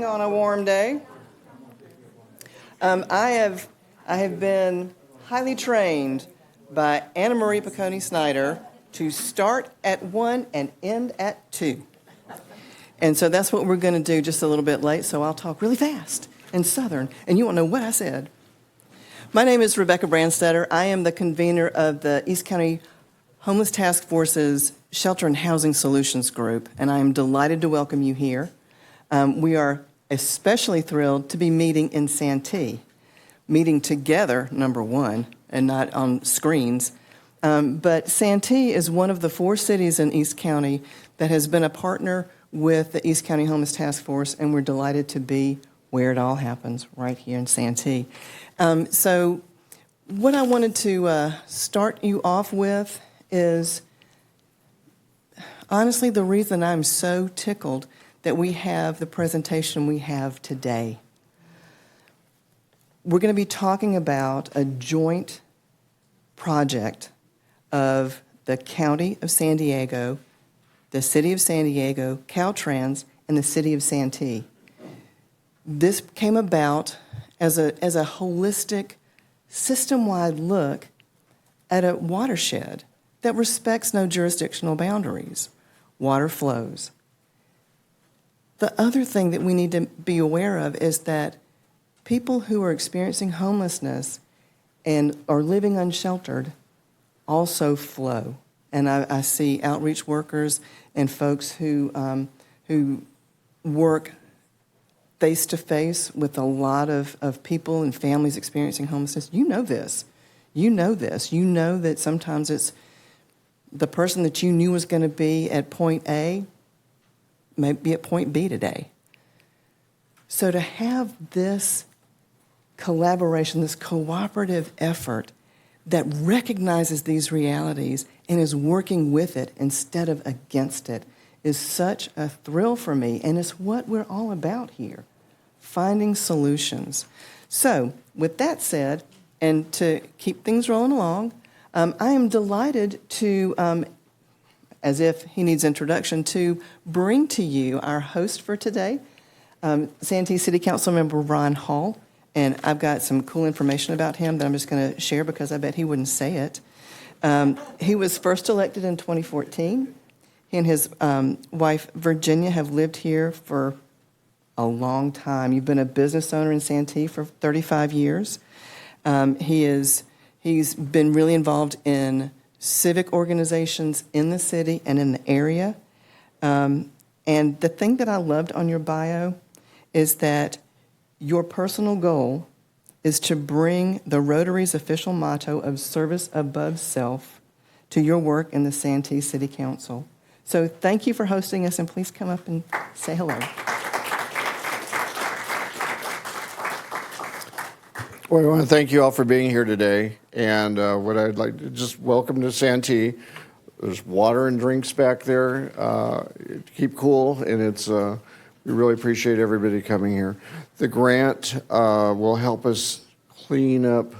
on a warm day. I have been highly trained by Anna Marie Piccone Snyder to start at 1 and end at 2. And so that's what we're going to do, just a little bit late, so I'll talk really fast and Southern, and you won't know what I said. My name is Rebecca Brandstetter. I am the convener of the East County Homeless Task Force's Shelter and Housing Solutions Group, and I am delighted to welcome you here. We are especially thrilled to be meeting in Santee, meeting together, number one, and not on screens. But Santee is one of the 4 cities in East County that has been a partner with the East County Homeless Task Force, and we're delighted to be where it all happens, right here in Santee. So what I wanted to start you off with is, honestly, the reason I'm so tickled that we have the presentation we have today. We're going to be talking about a joint project of the County of San Diego, the City of San Diego, Caltrans, and the City of Santee. This came about as a holistic, system-wide look at a watershed that respects no jurisdictional boundaries. Water flows. The other thing that we need to be aware of is that people who are experiencing homelessness and are living unsheltered also flow. And I see outreach workers and folks who work face-to-face with a lot of people and families experiencing homelessness. You know this. You know this. You know that sometimes it's the person that you knew was going to be at point A may be at point B today. So to have this collaboration, this cooperative effort that recognizes these realities and is working with it instead of against it is such a thrill for me, and it's what we're all about here, finding solutions. So with that said, and to keep things rolling along, I am delighted to, as if he needs introduction, to bring to you our host for today, Santee City Council Member Ron Hall. And I've got some cool information about him that I'm just going to share because I bet he wouldn't say it. He was first elected in 2014. He and his wife, Virginia, have lived here for a long time. You've been a business owner in Santee for 35 years. He's been really involved in civic organizations in the city and in the area. And the thing that I loved on your bio is that your personal goal is to bring the Rotary's official motto of service above self to your work in the Santee City Council. So thank you for hosting us, and please come up and say hello. Well, I want to thank you all for being here today, and what I'd like to just welcome to Santee. There's water and drinks back there. Keep cool, and it's we really appreciate everybody coming here. The grant will help us clean up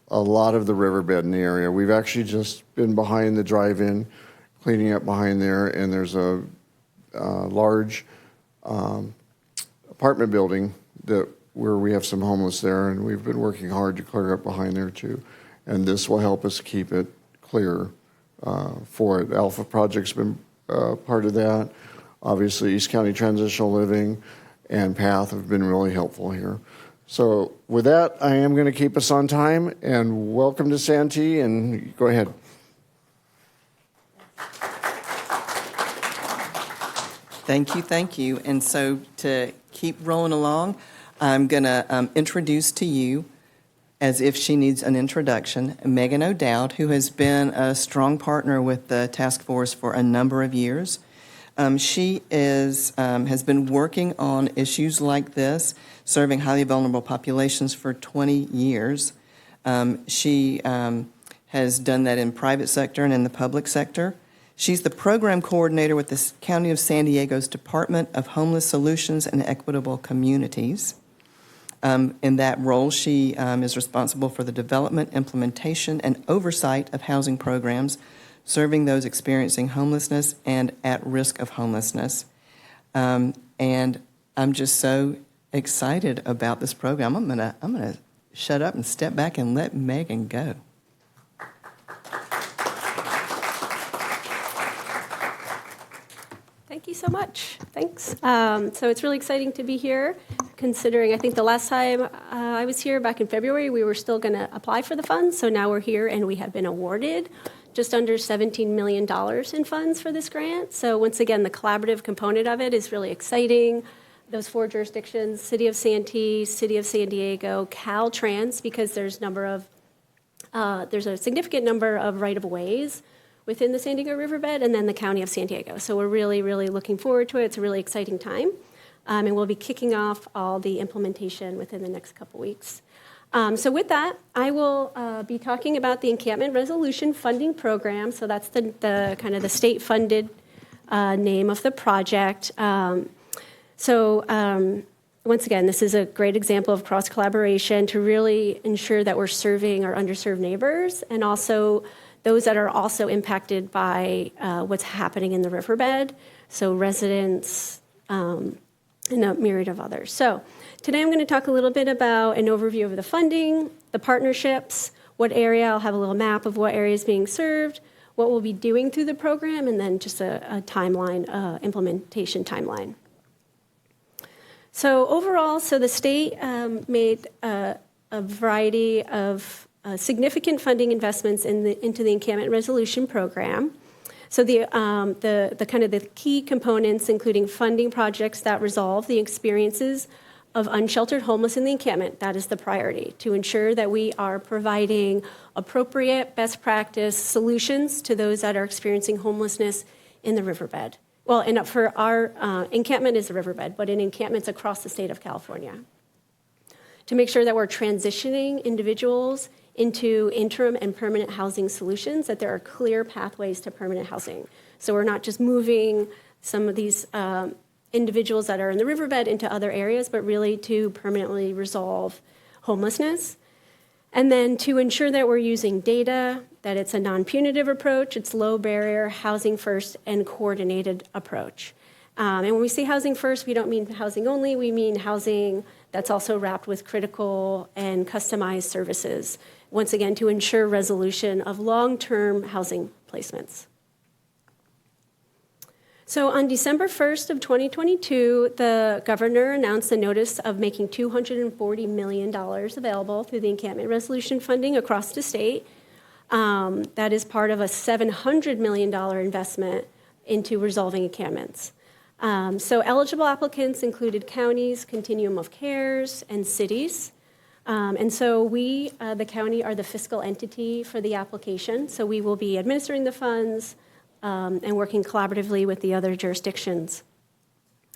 a lot of the riverbed in the area. We've actually just been behind the drive-in, cleaning up behind there, and there's a large apartment building where we have some homeless there, and we've been working hard to clear up behind there too. And this will help us keep it clear for it. Alpha Project's been part of that. Obviously, East County Transitional Living and PATH have been really helpful here. So with that, I am going to keep us on time, and welcome to Santee, and go ahead. Thank you. And so to keep rolling along, I'm going to introduce to you, as if she needs an introduction, Megan O'Dowd, who has been a strong partner with the task force for a number of years. She has been working on issues like this, serving highly vulnerable populations for 20 years. She has done that in private sector and in the public sector. She's the program coordinator with the County of San Diego's Department of Homeless Solutions and Equitable Communities. In that role, she is responsible for the development, implementation, and oversight of housing programs serving those experiencing homelessness and at risk of homelessness. And I'm just so excited about this program. I'm gonna shut up and step back and let Megan go. Thank you so much. Thanks. So it's really exciting to be here, considering I think the last time I was here back in February, we were still going to apply for the funds. So now we're here and we have been awarded just under $17 million in funds for this grant. So once again, the collaborative component of it is really exciting. Those 4 jurisdictions, City of Santee, City of San Diego, Caltrans, because there's a significant number of right-of-ways within the San Diego Riverbed, and then the County of San Diego. So we're really, really looking forward to it. It's a really exciting time. And we'll be kicking off all the implementation within the next couple weeks. So with that, I will be talking about the Encampment Resolution Funding Program. So that's the kind of the state-funded name of the project. Once again, this is a great example of cross-collaboration to really ensure that we're serving our underserved neighbors and also those that are also impacted by what's happening in the riverbed, so residents and a myriad of others. So today I'm going to talk a little bit about an overview of the funding, the partnerships, what area, I'll have a little map of what area is being served, what we'll be doing through the program, and then just a timeline, implementation timeline. So overall, the state made a variety of significant funding investments into the Encampment Resolution Program. So the kind of the key components, including funding projects that resolve the experiences of unsheltered homeless in the encampment, that is the priority, to ensure that we are providing appropriate best practice solutions to those that are experiencing homelessness in the riverbed. Well, and for our encampment is the riverbed, but in encampments across the state of California. To make sure that we're transitioning individuals into interim and permanent housing solutions, that there are clear pathways to permanent housing. So we're not just moving some of these individuals that are in the riverbed into other areas, but really to permanently resolve homelessness. And then to ensure that we're using data, that it's a non-punitive approach, it's low barrier, housing first, and coordinated approach. And when we say housing first, we don't mean housing only, we mean housing that's also wrapped with critical and customized services, once again, to ensure resolution of long-term housing placements. So on December 1st of 2022, the governor announced a notice of making $240 million available through the Encampment Resolution Funding across the state. That is part of a $700 million investment into resolving encampments. So eligible applicants included counties, continuum of cares, and cities. And so we, the county, are the fiscal entity for the application. So we will be administering the funds and working collaboratively with the other jurisdictions.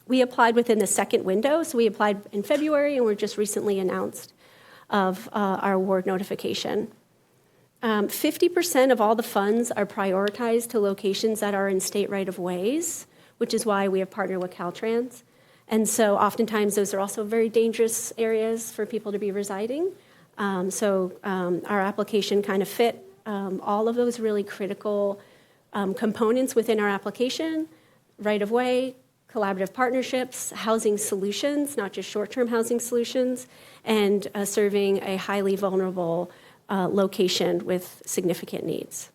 We applied within the second window. So we applied in February and we're just recently announced of our award notification. 50% of all the funds are prioritized to locations that are in state right-of-ways, which is why we have partnered with Caltrans. And so oftentimes those are also very dangerous areas for people to be residing. Our application kind of fit all of those really critical components within our application: right-of-way, collaborative partnerships, housing solutions, not just short-term housing solutions, and serving a highly vulnerable location with significant needs.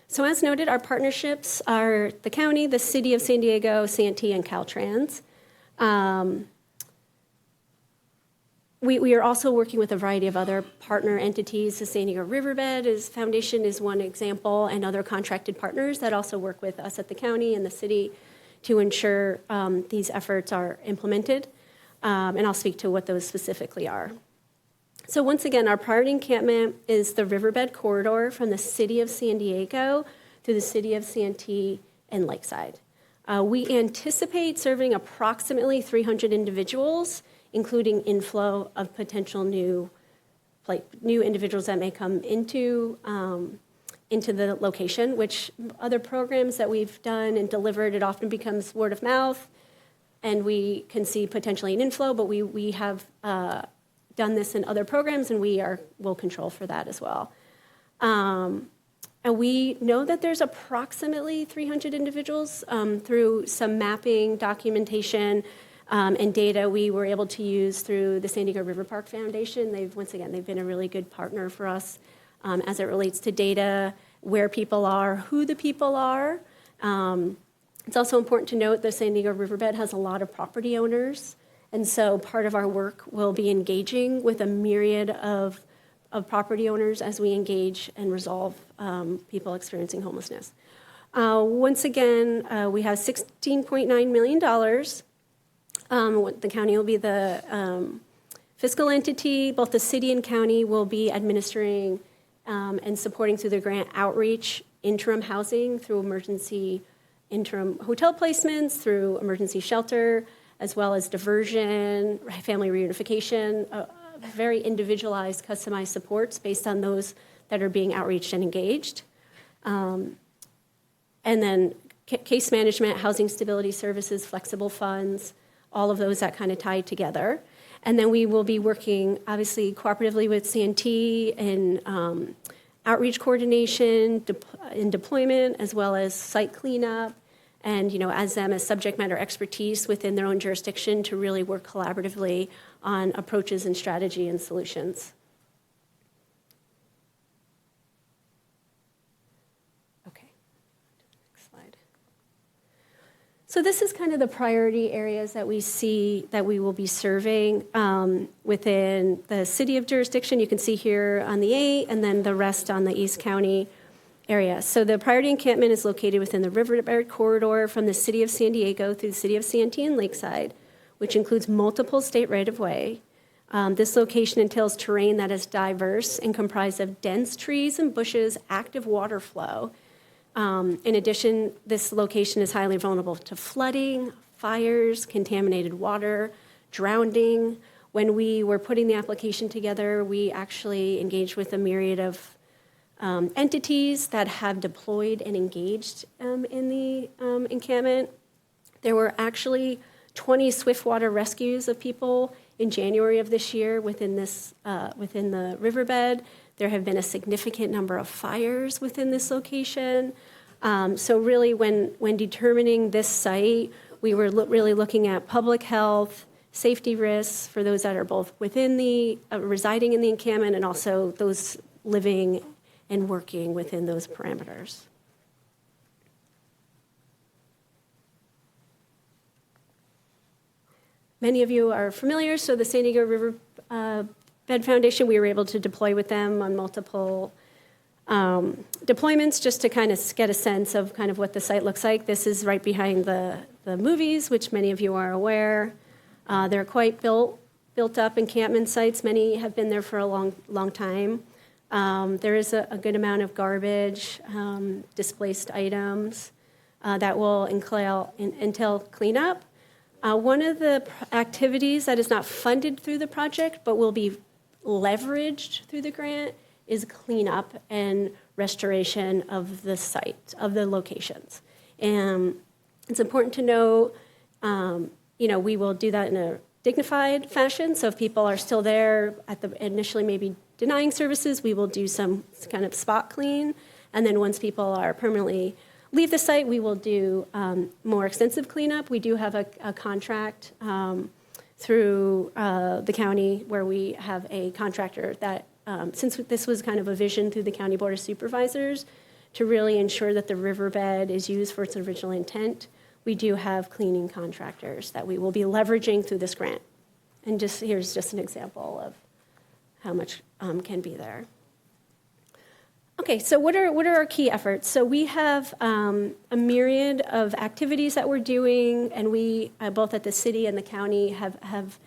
So as noted, our partnerships are the county, the City of San Diego, Santee, and Caltrans. We are also working with a variety of other partner entities. The San Diego Riverbed Foundation is one example, and other contracted partners that also work with us at the county and the city to ensure these efforts are implemented. And I'll speak to what those specifically are. So once again, our priority encampment is the Riverbed corridor from the City of San Diego to the City of Santee and Lakeside. We anticipate serving approximately 300 individuals, including inflow of potential new individuals that may come into the location, which other programs that we've done and delivered, it often becomes word of mouth, and we can see potentially an inflow, but we have done this in other programs, and will control for that as well. And we know that there's approximately 300 individuals through some mapping, documentation, and data we were able to use through the San Diego River Park Foundation. They've been a really good partner for us as it relates to data, where people are, who the people are. It's also important to note the San Diego Riverbed has a lot of property owners, and so part of our work will be engaging with a myriad of property owners as we engage and resolve people experiencing homelessness. Once again, we have $16.9 million. The county will be the fiscal entity. Both the city and county will be administering and supporting through the grant outreach, interim housing through emergency interim hotel placements, through emergency shelter, as well as diversion, family reunification, very individualized, customized supports based on those that are being outreached and engaged. And then case management, housing stability services, flexible funds, all of those that kind of tie together. And then we will be working, obviously, cooperatively with Santee in outreach coordination, in deployment, as well as site cleanup, and as them as subject matter expertise within their own jurisdiction to really work collaboratively on approaches and strategy and solutions. Okay, next slide. So this is kind of the priority areas that we see that we will be serving within the city of jurisdiction. You can see here on the 8, and then the rest on the East County area. So the priority encampment is located within the Riverbed corridor from the city of San Diego through the city of Santee and Lakeside, which includes multiple state right-of-way. This location entails terrain that is diverse and comprised of dense trees and bushes, active water flow. In addition, this location is highly vulnerable to flooding, fires, contaminated water, drowning. When we were putting the application together, we actually engaged with a myriad of entities that have deployed and engaged in the encampment. There were actually 20 swiftwater rescues of people in January of this year within the riverbed. There have been a significant number of fires within this location. So really, when determining this site, we were really looking at public health, safety risks for those that are both within the residing in the encampment and also those living and working within those parameters. Many of you are familiar, so the San Diego River Bed Foundation, we were able to deploy with them on multiple deployments just to kind of get a sense of kind of what the site looks like. This is right behind the movies, which many of you are aware. They're quite built up encampment sites. Many have been there for a long time. There is a good amount of garbage, displaced items that will entail cleanup. One of the activities that is not funded through the project but will be leveraged through the grant is cleanup and restoration of the site, of the locations. And it's important to know, we will do that in a dignified fashion. So if people are still there initially maybe denying services, we will do some kind of spot clean. And then once people are permanently leave the site, we will do more extensive cleanup. We do have a contract through the county where we have a contractor that, since this was kind of a vision through the County Board of Supervisors to really ensure that the riverbed is used for its original intent, we do have cleaning contractors that we will be leveraging through this grant. And here's just an example of how much can be there. Okay, so what are our key efforts? So we have a myriad of activities that we're doing, and we, both at the city and the county, have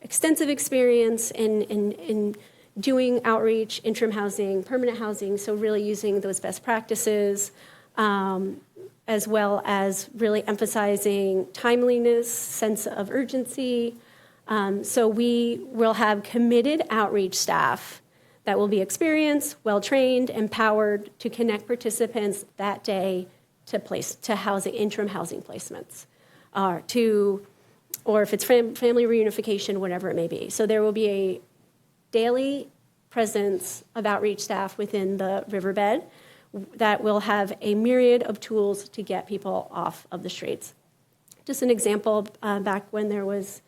extensive experience in doing outreach, interim housing, permanent housing, so really using those best practices, as well as really emphasizing timeliness, sense of urgency. So we will have committed outreach staff that will be experienced, well-trained, empowered to connect participants that day to housing, interim housing placements, or if it's family reunification, whatever it may be. So there will be a daily presence of outreach staff within the riverbed. that will have a myriad of tools to get people off of the streets. Just an example, back when there was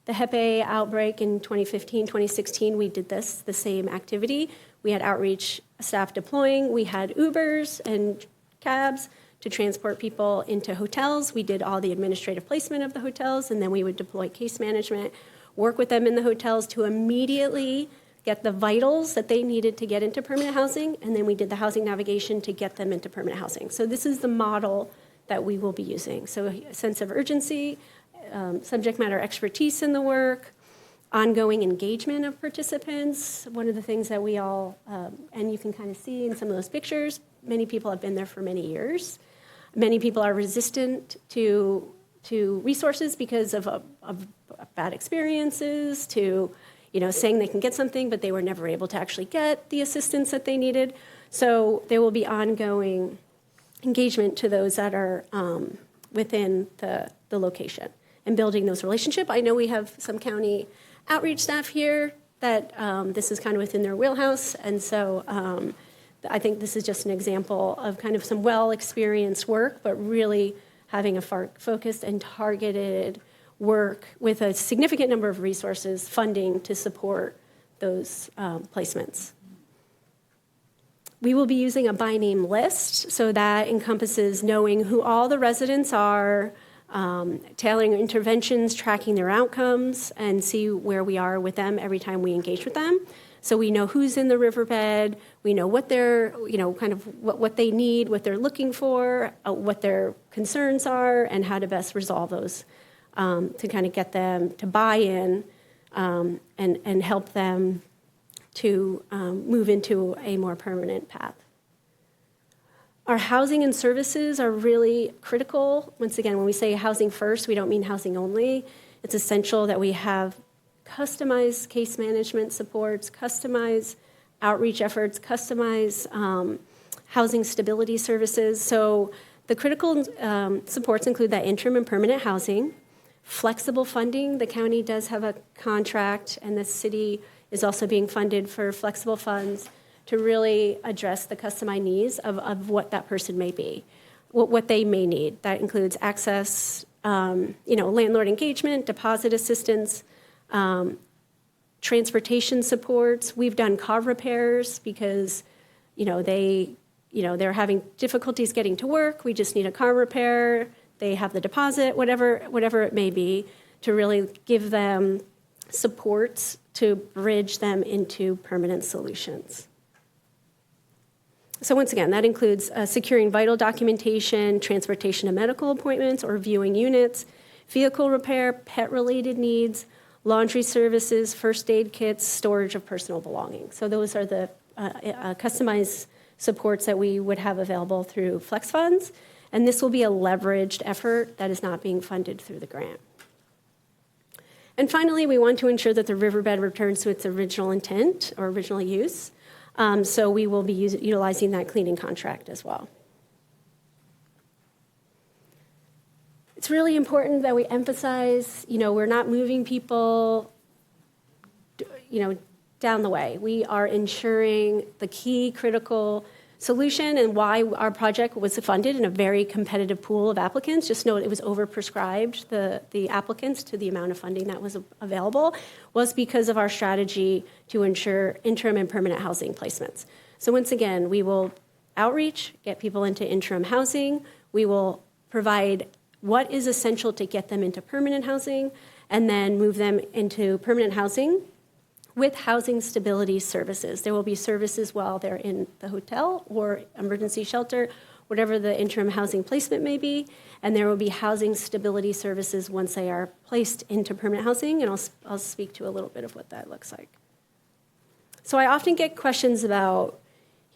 the Hep A outbreak in 2015, 2016, we did the same activity. We had outreach staff deploying. We had Ubers and cabs to transport people into hotels. We did all the administrative placement of the hotels, and then we would deploy case management, work with them in the hotels to immediately get the vitals that they needed to get into permanent housing, and then we did the housing navigation to get them into permanent housing. So this is the model that we will be using. So a sense of urgency, subject matter expertise in the work, ongoing engagement of participants. One of the things that we all, and you can kind of see in some of those pictures, many people have been there for many years. Many people are resistant to resources because of bad experiences, to saying they can get something, but they were never able to actually get the assistance that they needed. So there will be ongoing engagement to those that are within the location and building those relationships. I know we have some county outreach staff here that this is kind of within their wheelhouse, and so I think this is just an example of kind of some well-experienced work, but really having a focused and targeted work with a significant number of resources, funding to support those placements. We will be using a by name list, so that encompasses knowing who all the residents are, tailoring interventions, tracking their outcomes, and see where we are with them every time we engage with them. So we know who's in the riverbed, we know what they're, kind of what they need, what they're looking for, what their concerns are, and how to best resolve those to kind of get them to buy in and help them to move into a more permanent path. Our housing and services are really critical. Once again, when we say housing first, we don't mean housing only. It's essential that we have customized case management supports, customized outreach efforts, customized housing stability services. So the critical supports include that interim and permanent housing, flexible funding. The county does have a contract, and the city is also being funded for flexible funds to really address the customized needs of what that person may be, what they may need. That includes access, landlord engagement, deposit assistance, transportation supports. We've done car repairs because, they're having difficulties getting to work. We just need a car repair. They have the deposit, whatever it may be, to really give them supports to bridge them into permanent solutions. So once again, that includes securing vital documentation, transportation to medical appointments or viewing units, vehicle repair, pet-related needs, laundry services, first aid kits, storage of personal belongings. So those are the customized supports that we would have available through Flex Funds, and this will be a leveraged effort that is not being funded through the grant. And finally, we want to ensure that the riverbed returns to its original intent or original use. So we will be utilizing that cleaning contract as well. It's really important that we emphasize, we're not moving people, down the way. We are ensuring the key critical solution and why our project was funded in a very competitive pool of applicants. Just note it was overprescribed, the applicants, to the amount of funding that was available, was because of our strategy to ensure interim and permanent housing placements. So once again, we will outreach, get people into interim housing. We will provide what is essential to get them into permanent housing, and then move them into permanent housing with housing stability services. There will be services while they're in the hotel or emergency shelter, whatever the interim housing placement may be, and there will be housing stability services once they are placed into permanent housing, and I'll speak to a little bit of what that looks like. So I often get questions about,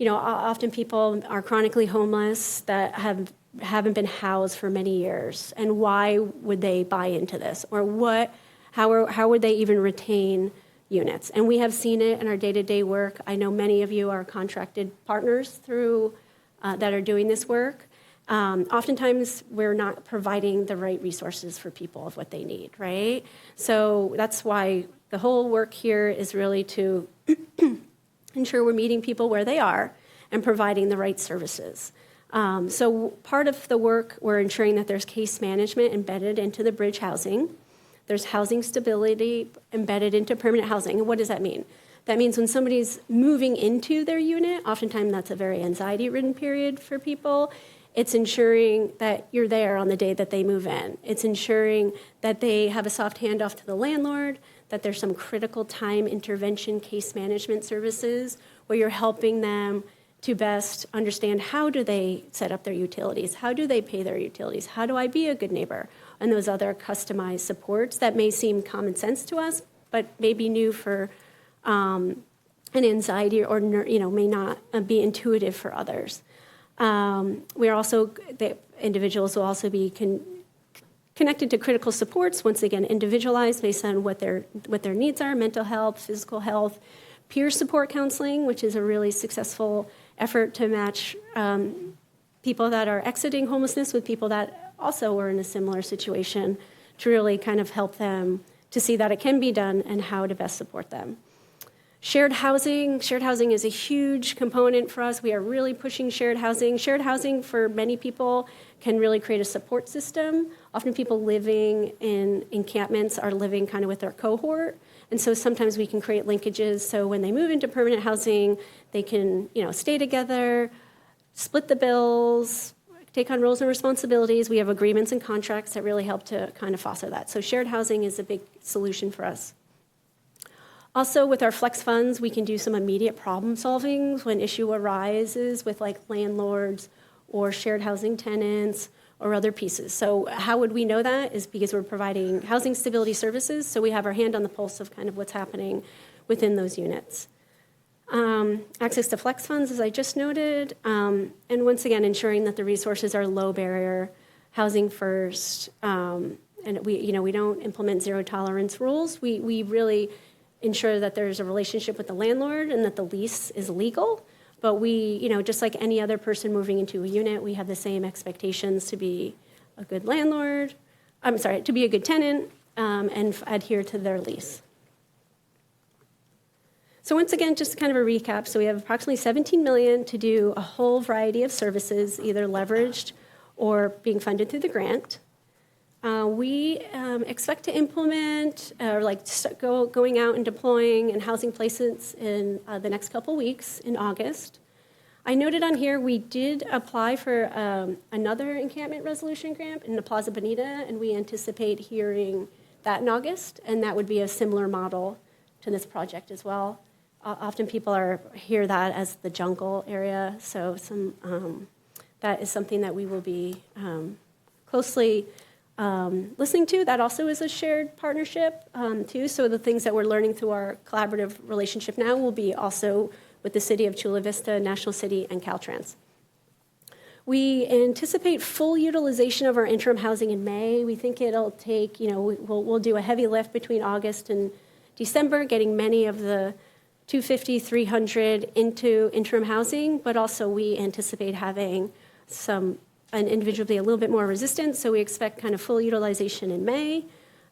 often people are chronically homeless that haven't been housed for many years, and why would they buy into this, or how would they even retain units? And we have seen it in our day-to-day work. I know many of you are contracted partners through that are doing this work. Oftentimes, we're not providing the right resources for people of what they need, right? So that's why the whole work here is really to ensure we're meeting people where they are and providing the right services. So part of the work, we're ensuring that there's case management embedded into the bridge housing. There's housing stability embedded into permanent housing. And what does that mean? That means when somebody's moving into their unit, oftentimes that's a very anxiety-ridden period for people. It's ensuring that you're there on the day that they move in. It's ensuring that they have a soft handoff to the landlord, that there's some critical time intervention case management services where you're helping them to best understand how do they set up their utilities, how do they pay their utilities, how do I be a good neighbor, and those other customized supports that may seem common sense to us, but may be new for an anxiety or may not be intuitive for others. We are also, the individuals will also be connected to critical supports, once again individualized based on what their needs are, mental health, physical health, peer support counseling, which is a really successful effort to match people that are exiting homelessness with people that also were in a similar situation to really kind of help them to see that it can be done and how to best support them. Shared housing is a huge component for us. We are really pushing shared housing. Shared housing for many people can really create a support system. Often people living in encampments are living kind of with their cohort. And so sometimes we can create linkages. So when they move into permanent housing, they can, stay together, split the bills, take on roles and responsibilities. We have agreements and contracts that really help to kind of foster that. So shared housing is a big solution for us. Also, with our flex funds, we can do some immediate problem solving when issue arises with like landlords or shared housing tenants or other pieces. So how would we know that is because we're providing housing stability services, so we have our hand on the pulse of kind of what's happening within those units. Access to flex funds, as I just noted, and once again, ensuring that the resources are low barrier, housing first, and we don't implement zero tolerance rules. We really ensure that there's a relationship with the landlord and that the lease is legal. But we, just like any other person moving into a unit, we have the same expectations to be a good landlord, to be a good tenant, and adhere to their lease. So once again, just kind of a recap. So we have approximately $17 million to do a whole variety of services, either leveraged or being funded through the grant. We expect to implement, going out and deploying and housing placements in the next couple weeks in August. I noted on here we did apply for another encampment resolution grant in the Plaza Bonita, and we anticipate hearing that in August, and that would be a similar model to this project as well. Often people hear that as the jungle area, so that is something that we will be closely listening to. That also is a shared partnership too. So the things that we're learning through our collaborative relationship now will be also with the City of Chula Vista, National City, and Caltrans. We anticipate full utilization of our interim housing in May. We think it'll take, we'll do a heavy lift between August and December, getting many of the 250, 300 into interim housing, but also we anticipate having an individual be a little bit more resistant, so we expect kind of full utilization in May.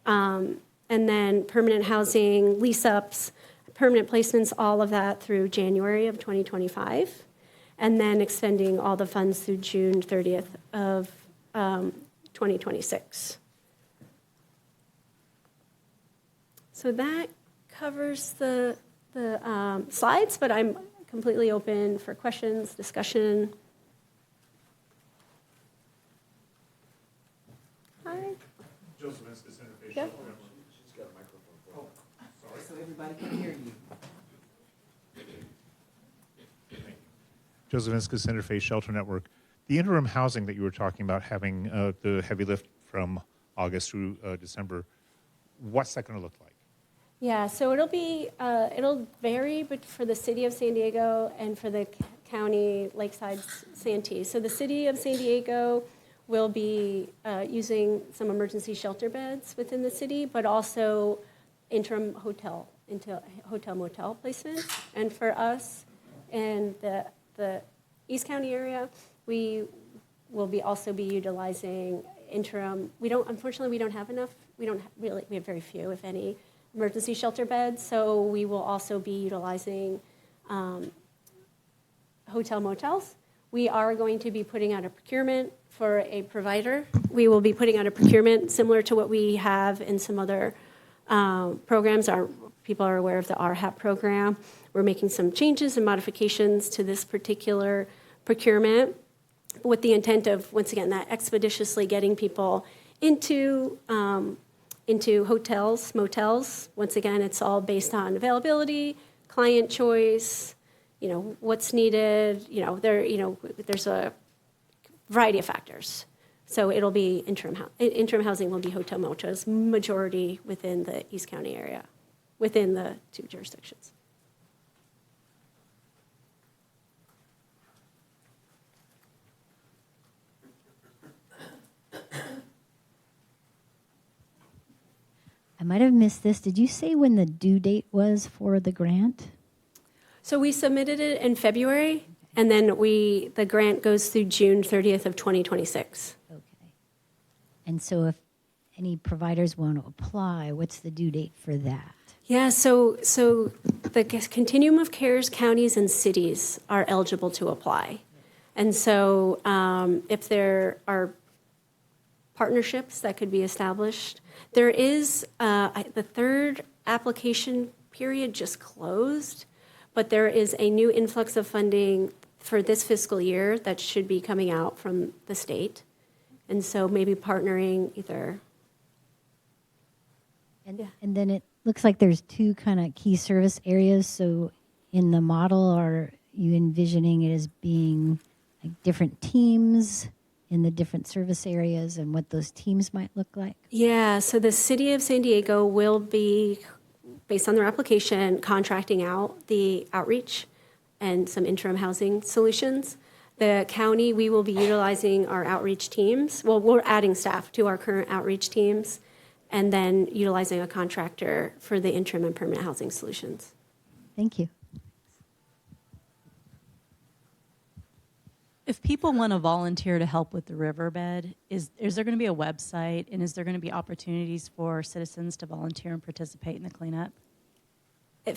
And then permanent housing, lease-ups, permanent placements, all of that through January of 2025. And then extending all the funds through June 30th of 2026. So that covers the slides, but I'm completely open for questions, discussion. Hi. Joseph Enskis, Interface. Yep. She's got a microphone. Oh, sorry. So everybody can hear you. Joseph Enskis, Interface Shelter Network. The interim housing that you were talking about, having the heavy lift from August through December, what's that going to look like? Yeah, so it'll vary, but for the city of San Diego and for the county Lakeside Santee. So the city of San Diego will be using some emergency shelter beds within the city, but also interim hotel motel placements. And for us in the East County area, we will also be utilizing interim. Unfortunately, we don't have enough. We have very few, if any, emergency shelter beds. So we will also be utilizing hotel motels. We are going to be putting out a procurement for a provider. We will be putting out a procurement similar to what we have in some other programs. Our people are aware of the RHAP program. We're making some changes and modifications to this particular procurement with the intent of, once again, that expeditiously getting people into hotels, motels. Once again, it's all based on availability, client choice, what's needed. There's a variety of factors. So it'll be interim housing will be hotel motels, majority within the East County area, within the 2 jurisdictions. I might have missed this. Did you say when the due date was for the grant? So we submitted it in February, and then the grant goes through June 30th of 2026. Okay. And so if any providers want to apply, what's the due date for that? Yeah, so the continuum of cares, counties and cities are eligible to apply. And so if there are partnerships that could be established, there is the third application period just closed, but there is a new influx of funding for this fiscal year that should be coming out from the state. And so maybe partnering either. And then it looks like there's 2 kind of key service areas. So in the model, are you envisioning it as being like different teams in the different service areas and what those teams might look like? Yeah, so the city of San Diego will be, based on their application, contracting out the outreach and some interim housing solutions. The county, we will be utilizing our outreach teams. Well, we're adding staff to our current outreach teams and then utilizing a contractor for the interim and permanent housing solutions. Thank you. If people want to volunteer to help with the riverbed, is there going to be a website, and is there going to be opportunities for citizens to volunteer and participate in the cleanup?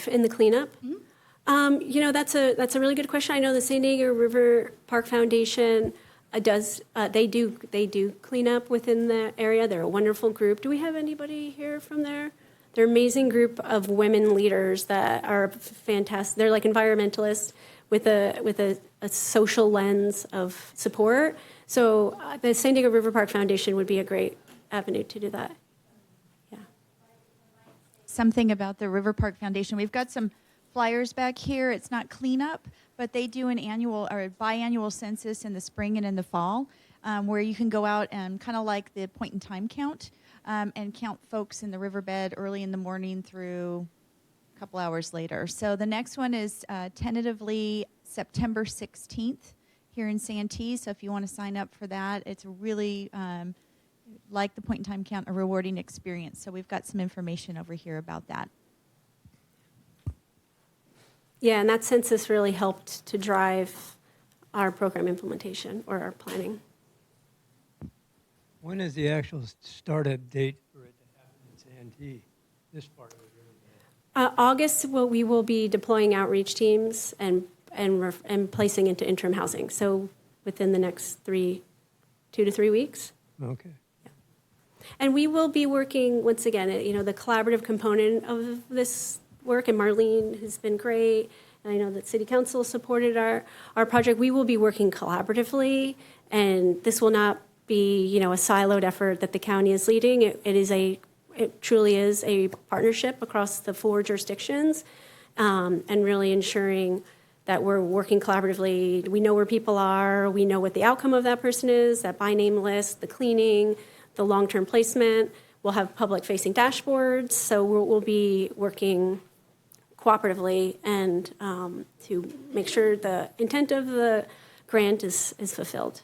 In the cleanup? Mm-hmm. That's a really good question. I know the San Diego River Park Foundation they do clean up within the area. They're a wonderful group. Do we have anybody here from there? They're an amazing group of women leaders that are fantastic. They're like environmentalists with a social lens of support. So the San Diego River Park Foundation would be a great avenue to do that. Yeah. Something about the River Park Foundation. We've got some flyers back here. It's not cleanup, but they do an annual or biannual census in the spring and in the fall, where you can go out and kind of like the point in time count and count folks in the riverbed early in the morning through a couple hours later. So the next one is tentatively September 16th here in Santee. So if you want to sign up for that, it's really like the point in time count, a rewarding experience. So we've got some information over here about that. Yeah, and that census really helped to drive our program implementation or our planning. When is the actual startup date for it to happen in Santee, this part of the riverbed? August, we will be deploying outreach teams and placing into interim housing. So within the next 2 to 3 weeks. Okay. Yeah. And we will be working, once again, the collaborative component of this work, and Marlene has been great, and I know that City Council supported our project. We will be working collaboratively, and this will not be, a siloed effort that the county is leading. It truly is a partnership across the 4 jurisdictions, and really ensuring that we're working collaboratively. We know where people are, we know what the outcome of that person is, that by name list, the cleaning, the long-term placement. We'll have public-facing dashboards, so we'll be working cooperatively and to make sure the intent of the grant is fulfilled.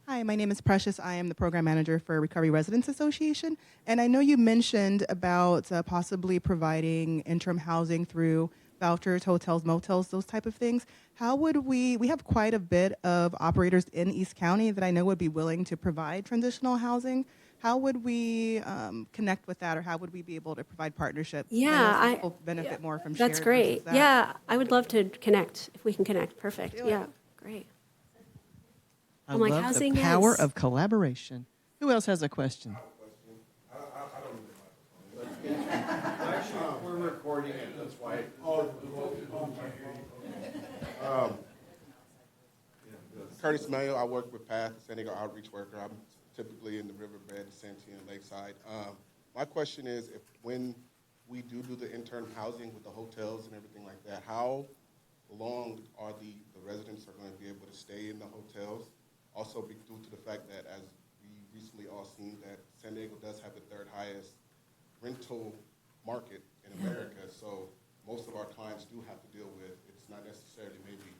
Hi, my name is Precious. I am the program manager for Recovery Residents Association. And I know you mentioned about possibly providing interim housing through vouchers, hotels, motels, those type of things. How would we have quite a bit of operators in East County that I know would be willing to provide transitional housing. How would we connect with that, or how would we be able to provide partnerships? Yeah, I know people benefit more from That's shared great. versus that. Yeah, I would love to connect, if we can connect. Perfect. Do it. Yeah, great. I I'm like, love housing, the power yes. of collaboration. Who else has a question? We're recording it, that's why. Curtis Mayo, I work with PATH, San Diego Outreach Worker. I'm typically in the riverbed, Santee, and Lakeside. My question is, if when we do the intern housing with the hotels and everything like that, how long are the residents are going to be able to stay in the hotels? Also, due to the fact that, as we recently all seen, that San Diego does have the third highest rental market in America, so most of our clients do have to deal with, it's not necessarily maybe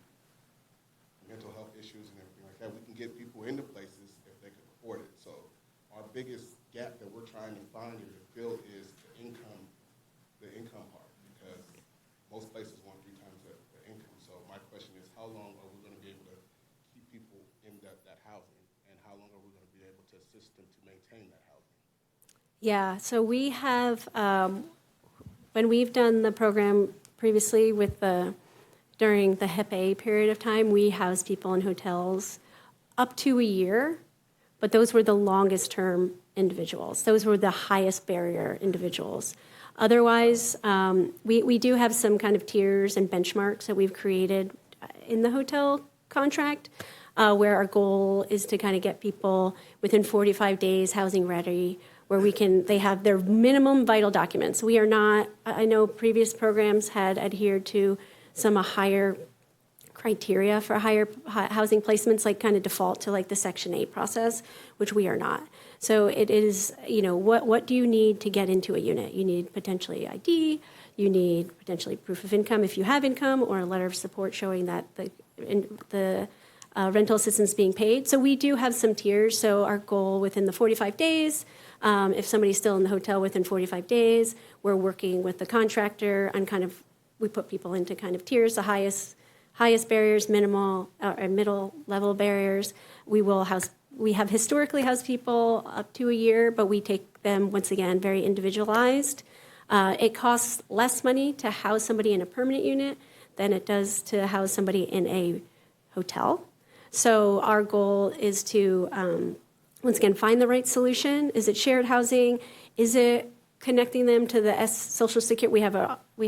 mental health issues and everything like that. We can get people into places if they can afford it. So our biggest gap that we're trying to find or to fill is the income part, because most places want 3 times the income. So my question is, how long are we going to be able to keep people in that housing, and how long are we going to be able to assist them to maintain that housing? Yeah, so we have, when we've done the program previously during the HEPA period of time, we housed people in hotels up to a year, but those were the longest term individuals. Those were the highest barrier individuals. Otherwise, we do have some kind of tiers and benchmarks that we've created in the hotel contract, where our goal is to kind of get people within 45 days housing ready, where they have their minimum vital documents. We are not, I know previous programs had adhered to some higher criteria for higher housing placements, like kind of default to like the Section 8 process, which we are not. So it is, what do you need to get into a unit? You need potentially ID, you need potentially proof of income if you have income, or a letter of support showing that the rental assistance being paid. So we do have some tiers. So our goal within the 45 days, if somebody's still in the hotel within 45 days, we're working with the contractor on we put people into kind of tiers, the highest barriers, minimal or middle level barriers. We have historically housed people up to a year, but we take them, once again, very individualized. It costs less money to house somebody in a permanent unit than it does to house somebody in a hotel. So our goal is to, once again, find the right solution. Is it shared housing? Is it connecting them to the Social Security? We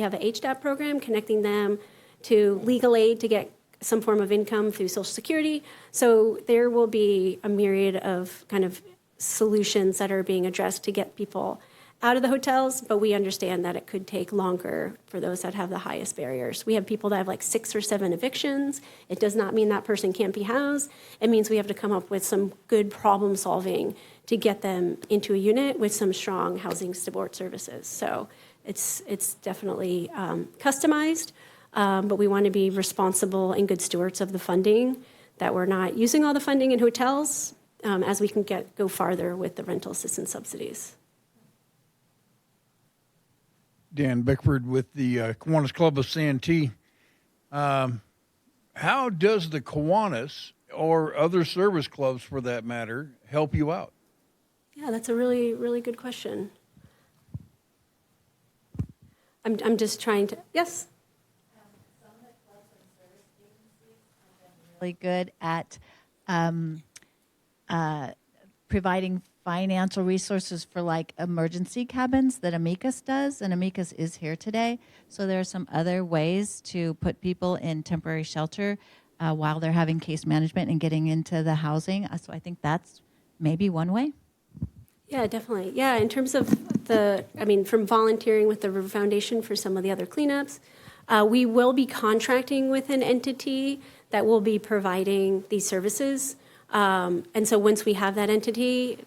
have a HDAP program, connecting them to legal aid to get some form of income through Social Security. So there will be a myriad of kind of solutions that are being addressed to get people out of the hotels, but we understand that it could take longer for those that have the highest barriers. We have people that have like 6 or 7 evictions. It does not mean that person can't be housed. It means we have to come up with some good problem solving to get them into a unit with some strong housing support services. So it's definitely customized, but we want to be responsible and good stewards of the funding, that we're not using all the funding in hotels as we can go farther with the rental assistance subsidies. Dan Bickford with the Kiwanis Club of Santee. How does the Kiwanis, or other service clubs for that matter, help you out? Yeah, that's a really, really good question. I'm just trying to, yes? Some of the clubs and service agencies have been really good at providing financial resources for like emergency cabins that Amicus does, and Amicus is here today. So there are some other ways to put people in temporary shelter while they're having case management and getting into the housing. So I think that's maybe one way. Yeah, definitely. Yeah, in terms of from volunteering with the River Foundation for some of the other cleanups, we will be contracting with an entity that will be providing these services. And so once we have that entity,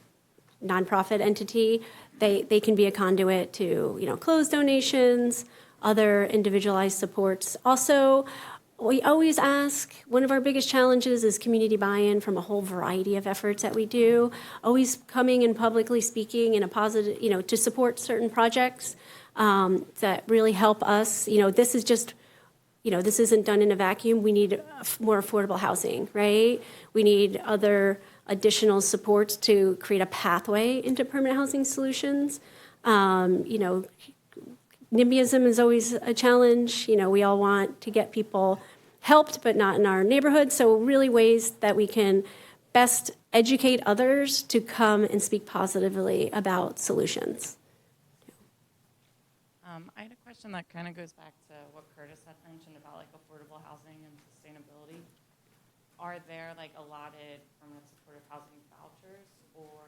nonprofit entity, they can be a conduit to, clothes donations, other individualized supports. Also, we always ask, one of our biggest challenges is community buy-in from a whole variety of efforts that we do. Always coming and publicly speaking in a positive, to support certain projects that really help us. This is just, this isn't done in a vacuum. We need more affordable housing, right? We need other additional supports to create a pathway into permanent housing solutions. NIMBYism is always a challenge. We all want to get people helped, but not in our neighborhood. So really ways that we can best educate others to come and speak positively about solutions. I had a question that kind of goes back to what Curtis had mentioned about like affordable housing and sustainability. Are there like allotted permanent supportive housing vouchers, or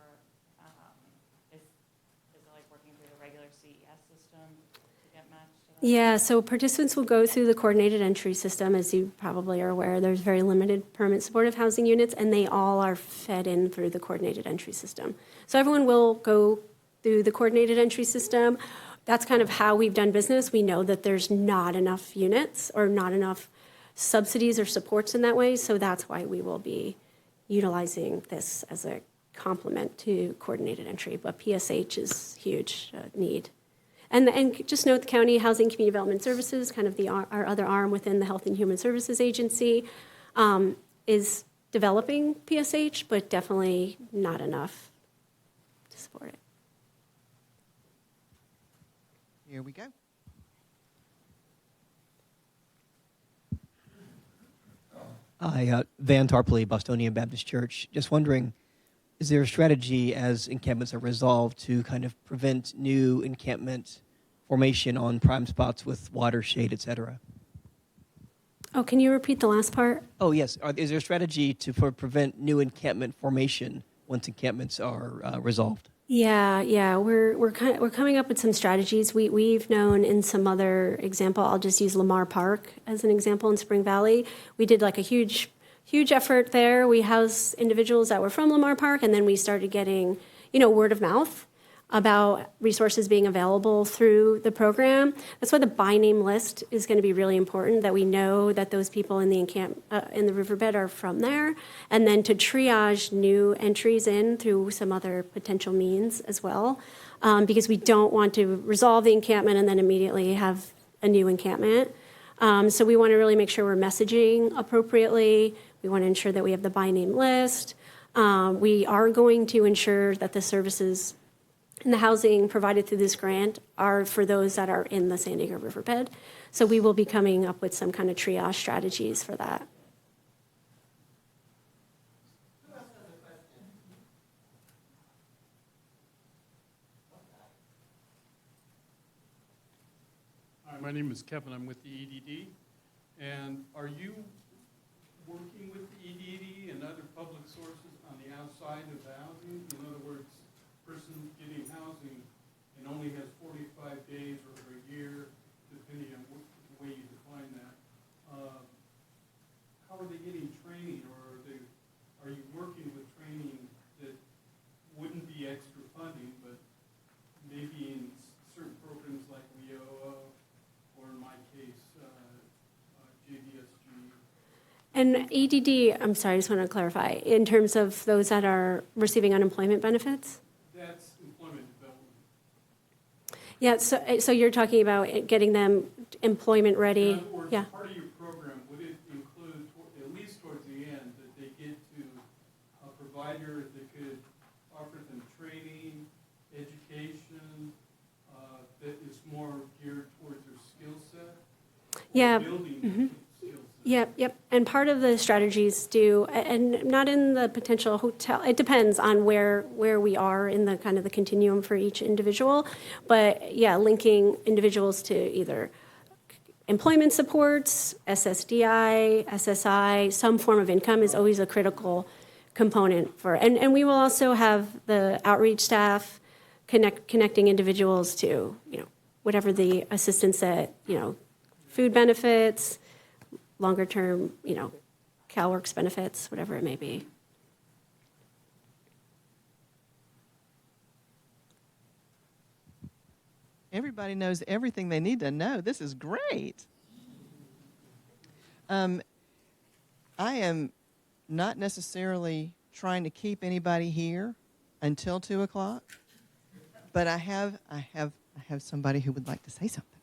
is it like working through the regular CES system to get matched to that? Yeah, so participants will go through the coordinated entry system. As you probably are aware, there's very limited permanent supportive housing units, and they all are fed in through the coordinated entry system. So everyone will go through the coordinated entry system. That's kind of how we've done business. We know that there's not enough units or not enough subsidies or supports in that way, so that's why we will be utilizing this as a complement to coordinated entry. But PSH is huge need. And just note the County Housing and Community Development Services, kind of our other arm within the Health and Human Services Agency, is developing PSH, but definitely not enough to support it. Here we go. Hi, Van Tarpley, Bostonian Baptist Church. Just wondering, is there a strategy as encampments are resolved to kind of prevent new encampment formation on prime spots with water, shade, et cetera? Oh, can you repeat the last part? Oh, yes. Is there a strategy to prevent new encampment formation once encampments are resolved? Yeah, we're coming up with some strategies. We've known in some other example. I'll just use Lamar Park as an example in Spring Valley. We did like a huge effort there. We housed individuals that were from Lamar Park, and then we started getting, word of mouth about resources being available through the program. That's why the by name list is going to be really important, that we know that those people in the riverbed are from there, and then to triage new entries in through some other potential means as well, because we don't want to resolve the encampment and then immediately have a new encampment. So we want to really make sure we're messaging appropriately. We want to ensure that we have the by name list. We are going to ensure that the services and the housing provided through this grant are for those that are in the San Diego riverbed. So we will be coming up with some kind of triage strategies for that. Hi, my name is Kevin. I'm with the EDD. And are you working with the EDD and other public sources on the outside of the housing? In other words, person getting housing and only has 45 days or a year, depending on the way you define that. How are they getting training, or are you working with training that wouldn't be extra funding, but maybe in certain programs like WIOA, or in my case, JVSG? And EDD, I'm sorry, I just want to clarify, in terms of those that are receiving unemployment benefits? That's employment development. Yeah, so you're talking about getting them employment ready? In other words, Yeah. part of your program, would it include, at least towards the end, that they get to a provider that could offer them training, education, that is more geared towards their skill set? Yeah. Building skill set? Yep. And part of the strategies do, and not in the potential hotel, it depends on where we are in the kind of the continuum for each individual. But yeah, linking individuals to either employment supports, SSDI, SSI, some form of income is always a critical component for, and we will also have the outreach staff connecting individuals to, whatever the assistance that, food benefits, longer term, CalWorks benefits, whatever it may be. Everybody knows everything they need to know. This is great. I am not necessarily trying to keep anybody here until 2 o'clock, but I have somebody who would like to say something.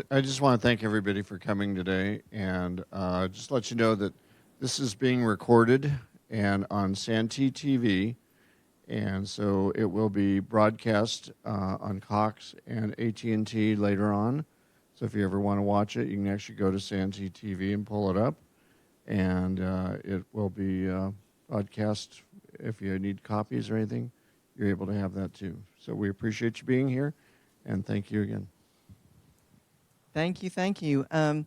I just want to thank everybody for coming today, and just let you know that this is being recorded and on Santee TV, and so it will be broadcast on Cox and AT&T later on. So if you ever want to watch it, you can actually go to Santee TV and pull it up, and it will be broadcast. If you need copies or anything, you're able to have that too. So we appreciate you being here, and thank you again. Thank you. And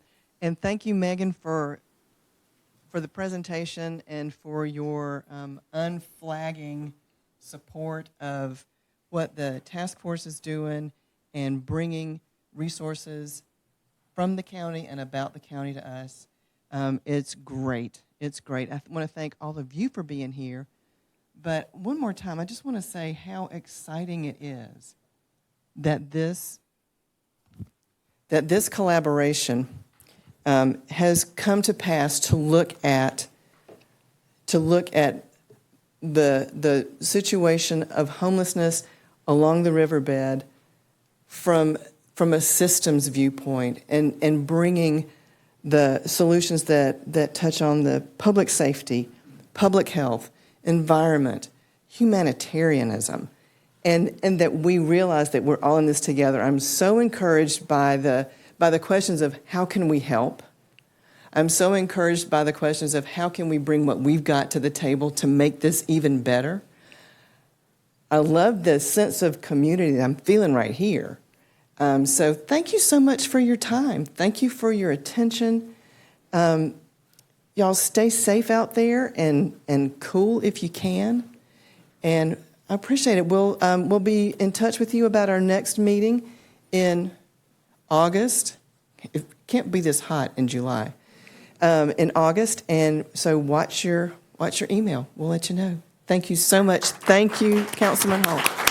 thank you, Megan, for the presentation and for your unflagging support of what the task force is doing and bringing resources from the county and about the county to us. It's great. It's great. I want to thank all of you for being here. But one more time, I just want to say how exciting it is that this collaboration has come to pass to look at the situation of homelessness along the riverbed from a systems viewpoint and bringing the solutions that touch on the public safety, public health, environment, humanitarianism, and that we realize that we're all in this together. I'm so encouraged by the questions of how can we help. I'm so encouraged by the questions of how can we bring what we've got to the table to make this even better. I love the sense of community that I'm feeling right here. So thank you so much for your time. Thank you for your attention. Y'all stay safe out there and cool if you can. And I appreciate it. We'll be in touch with you about our next meeting in August. It can't be this hot in July. In August, and so watch your email. We'll let you know. Thank you so much. Thank you, Councilman Hall.